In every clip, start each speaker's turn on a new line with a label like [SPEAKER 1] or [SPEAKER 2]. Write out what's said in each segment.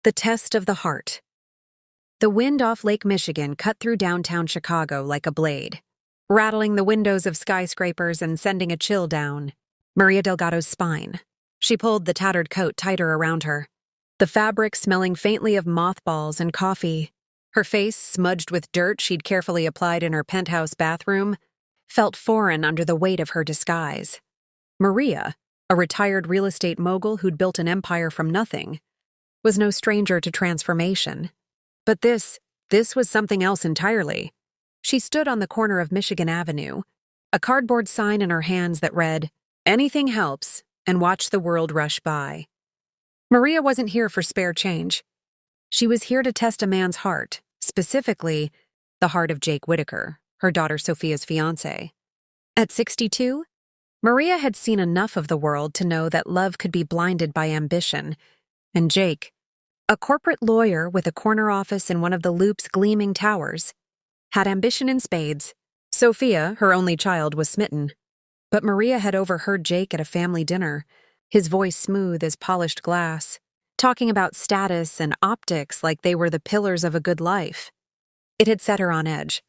[SPEAKER 1] The test of the heart. The wind off Lake Michigan cut through downtown Chicago like a blade, rattling the windows of skyscrapers and sending a chill down Maria Delgado's spine. She pulled the tattered coat tighter around her, the fabric smelling faintly of mothballs and coffee. Her face, smudged with dirt she'd carefully applied in her penthouse bathroom, felt foreign under the weight of her disguise. Maria, a retired real estate mogul who'd built an empire from nothing, was no stranger to transformation. But this was something else entirely. She stood on the corner of Michigan Avenue, a cardboard sign in her hands that read, "Anything helps," and watched the world rush by. Maria wasn't here for spare change. She was here to test a man's heart, specifically the heart of Jake Whitaker, her daughter Sophia's fiancé. At 62, Maria had seen enough of the world to know that love could be blinded by ambition, and Jake, a corporate lawyer with a corner office in one of the Loop's gleaming towers, had ambition in spades. Sophia, her only child, was smitten. But Maria had overheard Jake at a family dinner, his voice smooth as polished glass, talking about status and optics like they were the pillars of a good life. It had set her on edge.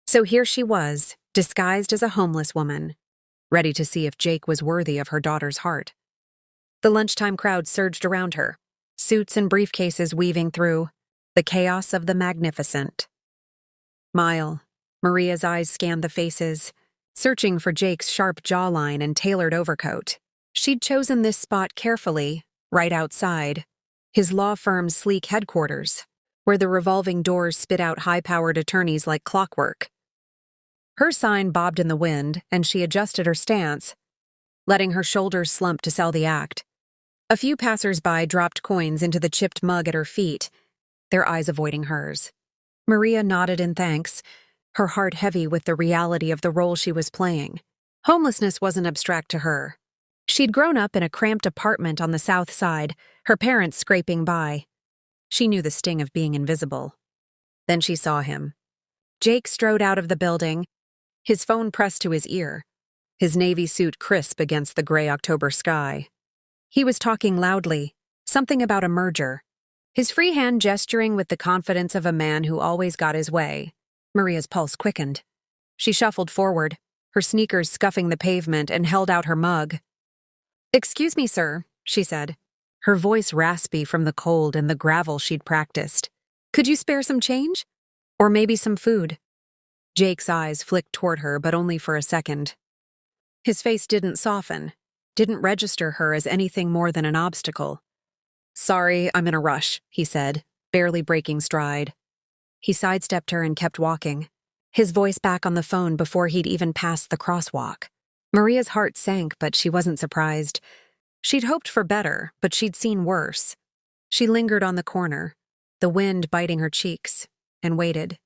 [SPEAKER 1] So here she was, disguised as a homeless woman, ready to see if Jake was worthy of her daughter's heart. The lunchtime crowd surged around her, suits and briefcases weaving through the chaos of the magnificent. Maria's eyes scanned the faces, searching for Jake's sharp jawline and tailored overcoat. She'd chosen this spot carefully, right outside, his law firm's sleek headquarters, where the revolving doors spit out high-powered attorneys like clockwork. Her sign bobbed in the wind, and she adjusted her stance, letting her shoulders slump to sell the act. A few passers-by dropped coins into the chipped mug at her feet, their eyes avoiding hers. Maria nodded in thanks, her heart heavy with the reality of the role she was playing. Homelessness wasn't abstract to her. She'd grown up in a cramped apartment on the South Side, her parents scraping by. She knew the sting of being invisible. Then she saw him. Jake strode out of the building, his phone pressed to his ear, his navy suit crisp against the gray October sky. He was talking loudly, something about a merger, his free hand gesturing with the confidence of a man who always got his way. Maria's pulse quickened. She shuffled forward, her sneakers scuffing the pavement, and held out her mug. "Excuse me, sir," she said, her voice raspy from the cold and the gravel she'd practiced. "Could you spare some change? Or maybe some food?" Jake's eyes flicked toward her, but only for a second. His face didn't soften, didn't register her as anything more than an obstacle. "Sorry, I'm in a rush," he said, barely breaking stride. He sidestepped her and kept walking, his voice back on the phone before he'd even passed the crosswalk. Maria's heart sank, but she wasn't surprised. She'd hoped for better, but she'd seen worse. She lingered on the corner, the wind biting her cheeks, and waited.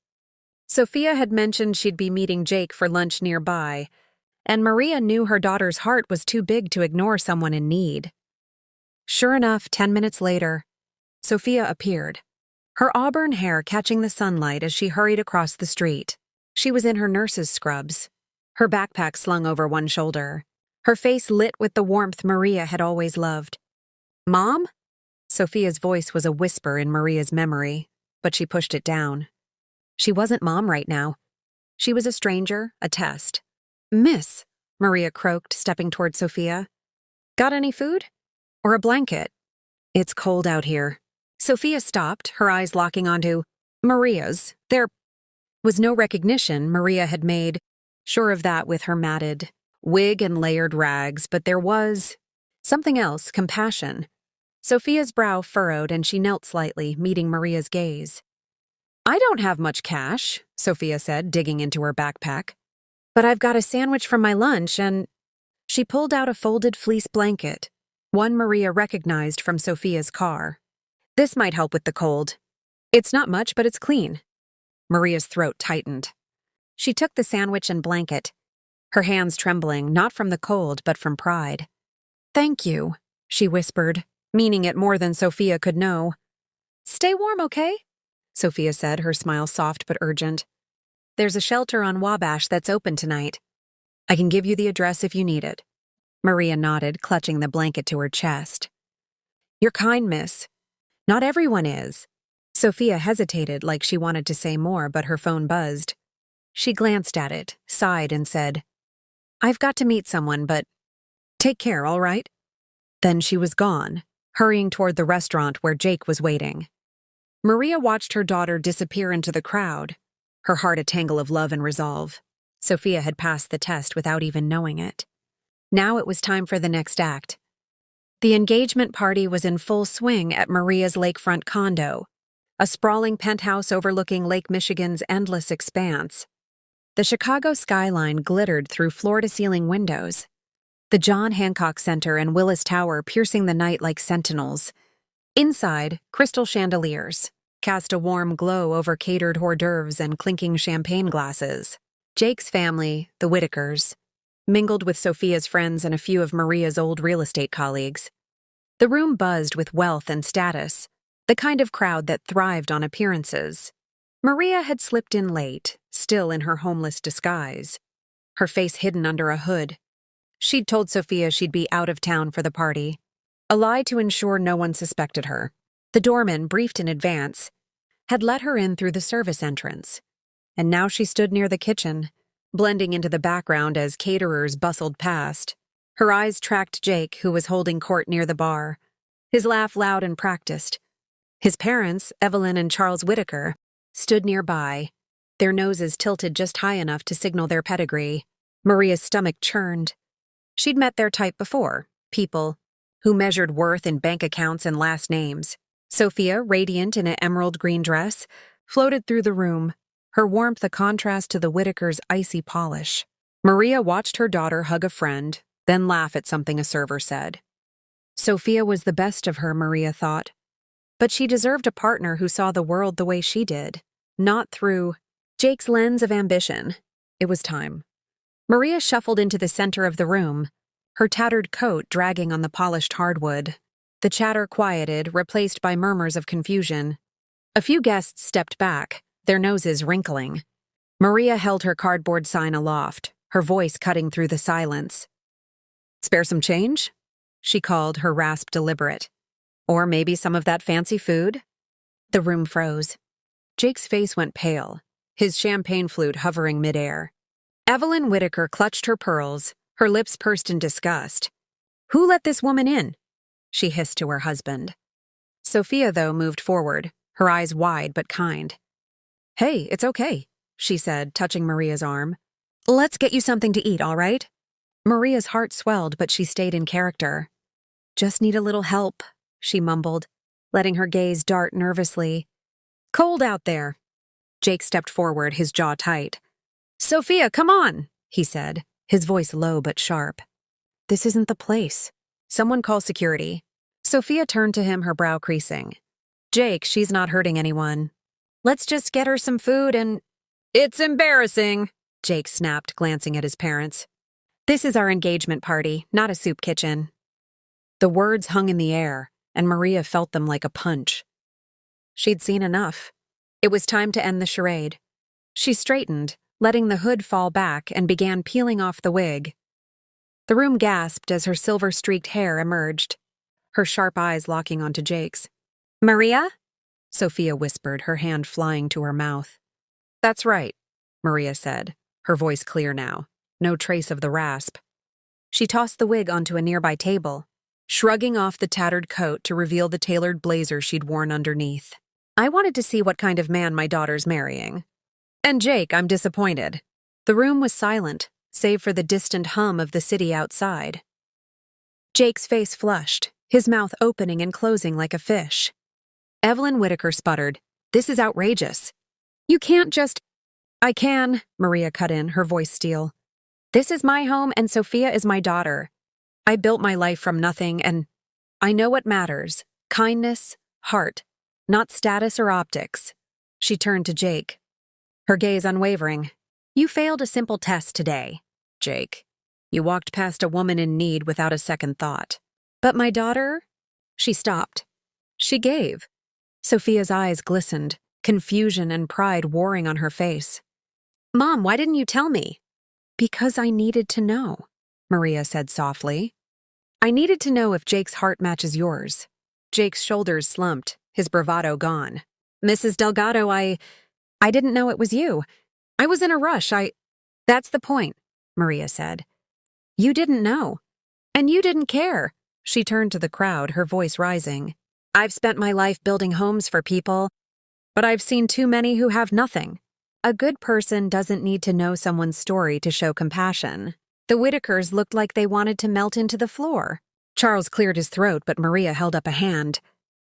[SPEAKER 1] Sophia had mentioned she'd be meeting Jake for lunch nearby, and Maria knew her daughter's heart was too big to ignore someone in need. Sure enough, 10 minutes later, Sophia appeared, her auburn hair catching the sunlight as she hurried across the street. She was in her nurse's scrubs, her backpack slung over one shoulder, her face lit with the warmth Maria had always loved. "Mom?" Sophia's voice was a whisper in Maria's memory, but she pushed it down. She wasn't Mom right now. She was a stranger, a test. "Miss," Maria croaked, stepping toward Sophia. "Got any food? Or a blanket? It's cold out here." Sophia stopped, her eyes locking onto Maria's. There was no recognition Maria had made, sure of that with her matted wig and layered rags, but there was something else, compassion. Sophia's brow furrowed and she knelt slightly, meeting Maria's gaze. "I don't have much cash," Sophia said, digging into her backpack. "But I've got a sandwich from my lunch and—" She pulled out a folded fleece blanket, one Maria recognized from Sophia's car. "This might help with the cold. It's not much, but it's clean." Maria's throat tightened. She took the sandwich and blanket, her hands trembling, not from the cold, but from pride. "Thank you," she whispered, meaning it more than Sophia could know. "Stay warm, okay?" Sophia said, her smile soft but urgent. "There's a shelter on Wabash that's open tonight. I can give you the address if you need it." Maria nodded, clutching the blanket to her chest. "You're kind, miss. Not everyone is. Sophia hesitated like she wanted to say more, but her phone buzzed. She glanced at it, sighed, and said, "I've got to meet someone, but take care, all right?" Then she was gone, hurrying toward the restaurant where Jake was waiting. Maria watched her daughter disappear into the crowd, her heart a tangle of love and resolve. Sophia had passed the test without even knowing it. Now it was time for the next act. The engagement party was in full swing at Maria's lakefront condo, a sprawling penthouse overlooking Lake Michigan's endless expanse. The Chicago skyline glittered through floor-to-ceiling windows, the John Hancock Center and Willis Tower piercing the night like sentinels. Inside, crystal chandeliers cast a warm glow over catered hors d'oeuvres and clinking champagne glasses. Jake's family, the Whitakers, mingled with Sophia's friends and a few of Maria's old real estate colleagues. The room buzzed with wealth and status, the kind of crowd that thrived on appearances. Maria had slipped in late, still in her homeless disguise, her face hidden under a hood. She'd told Sophia she'd be out of town for the party, a lie to ensure no one suspected her. The doorman, briefed in advance, had let her in through the service entrance, and now she stood near the kitchen, blending into the background as caterers bustled past. Her eyes tracked Jake, who was holding court near the bar, his laugh loud and practiced. His parents, Evelyn and Charles Whitaker, stood nearby, their noses tilted just high enough to signal their pedigree. Maria's stomach churned. She'd met their type before, people who measured worth in bank accounts and last names. Sophia, radiant in an emerald green dress, floated through the room, her warmth a contrast to the Whitakers' icy polish. Maria watched her daughter hug a friend, then laugh at something a server said. Sophia was the best of her, Maria thought. But she deserved a partner who saw the world the way she did, not through Jake's lens of ambition. It was time. Maria shuffled into the center of the room, her tattered coat dragging on the polished hardwood. The chatter quieted, replaced by murmurs of confusion. A few guests stepped back, their noses wrinkling. Maria held her cardboard sign aloft, her voice cutting through the silence. "Spare some change?" she called, her rasp deliberate. "Or maybe some of that fancy food?" The room froze. Jake's face went pale, his champagne flute hovering midair. Evelyn Whitaker clutched her pearls, her lips pursed in disgust. "Who let this woman in?" she hissed to her husband. Sophia, though, moved forward, her eyes wide but kind. "Hey, it's okay," she said, touching Maria's arm. "Let's get you something to eat, all right?" Maria's heart swelled, but she stayed in character. "Just need a little help," she mumbled, letting her gaze dart nervously. "Cold out there." Jake stepped forward, his jaw tight. "Sophia, come on," he said, his voice low but sharp. "This isn't the place. Someone call security." Sophia turned to him, her brow creasing. "Jake, she's not hurting anyone. Let's just get her some food and—" "It's embarrassing," Jake snapped, glancing at his parents. "This is our engagement party, not a soup kitchen." The words hung in the air, and Maria felt them like a punch. She'd seen enough. It was time to end the charade. She straightened, letting the hood fall back, and began peeling off the wig. The room gasped as her silver-streaked hair emerged, her sharp eyes locking onto Jake's. "Maria?" Sophia whispered, her hand flying to her mouth. "That's right," Maria said, her voice clear now, no trace of the rasp. She tossed the wig onto a nearby table, shrugging off the tattered coat to reveal the tailored blazer she'd worn underneath. "I wanted to see what kind of man my daughter's marrying. And Jake, I'm disappointed." The room was silent, save for the distant hum of the city outside. Jake's face flushed, his mouth opening and closing like a fish. Evelyn Whitaker sputtered, "This is outrageous. You can't just—" "I can," Maria cut in, her voice steel. "This is my home and Sophia is my daughter. I built my life from nothing and I know what matters. Kindness, heart, not status or optics." She turned to Jake, her gaze unwavering. "You failed a simple test today, Jake. You walked past a woman in need without a second thought. But my daughter—" She stopped. She gave. Sophia's eyes glistened, confusion and pride warring on her face. "Mom, why didn't you tell me?" "Because I needed to know," Maria said softly. "I needed to know if Jake's heart matches yours." Jake's shoulders slumped, his bravado gone. Mrs. Delgado, I didn't know it was you. I was in a rush, That's the point, Maria said. You didn't know. And you didn't care. She turned to the crowd, her voice rising. I've spent my life building homes for people, but I've seen too many who have nothing. A good person doesn't need to know someone's story to show compassion. The Whitakers looked like they wanted to melt into the floor. Charles cleared his throat, but Maria held up a hand.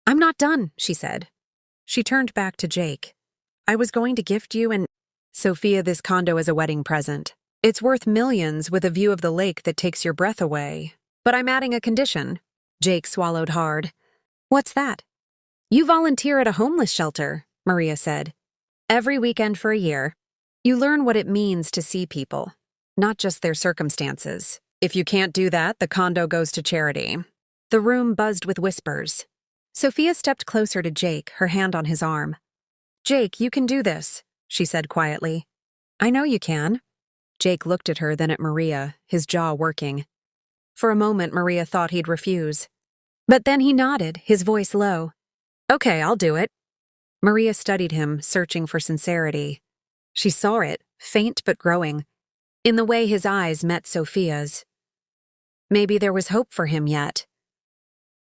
[SPEAKER 1] I'm not done, she said. She turned back to Jake. I was going to gift you and Sophia this condo as a wedding present. It's worth millions with a view of the lake that takes your breath away. But I'm adding a condition. Jake swallowed hard. What's that? You volunteer at a homeless shelter, Maria said. Every weekend for a year. You learn what it means to see people, not just their circumstances. If you can't do that, the condo goes to charity. The room buzzed with whispers. Sophia stepped closer to Jake, her hand on his arm. Jake, you can do this, she said quietly. I know you can. Jake looked at her, then at Maria, his jaw working. For a moment, Maria thought he'd refuse. But then he nodded, his voice low. Okay, I'll do it. Maria studied him, searching for sincerity. She saw it, faint but growing, in the way his eyes met Sophia's. Maybe there was hope for him yet.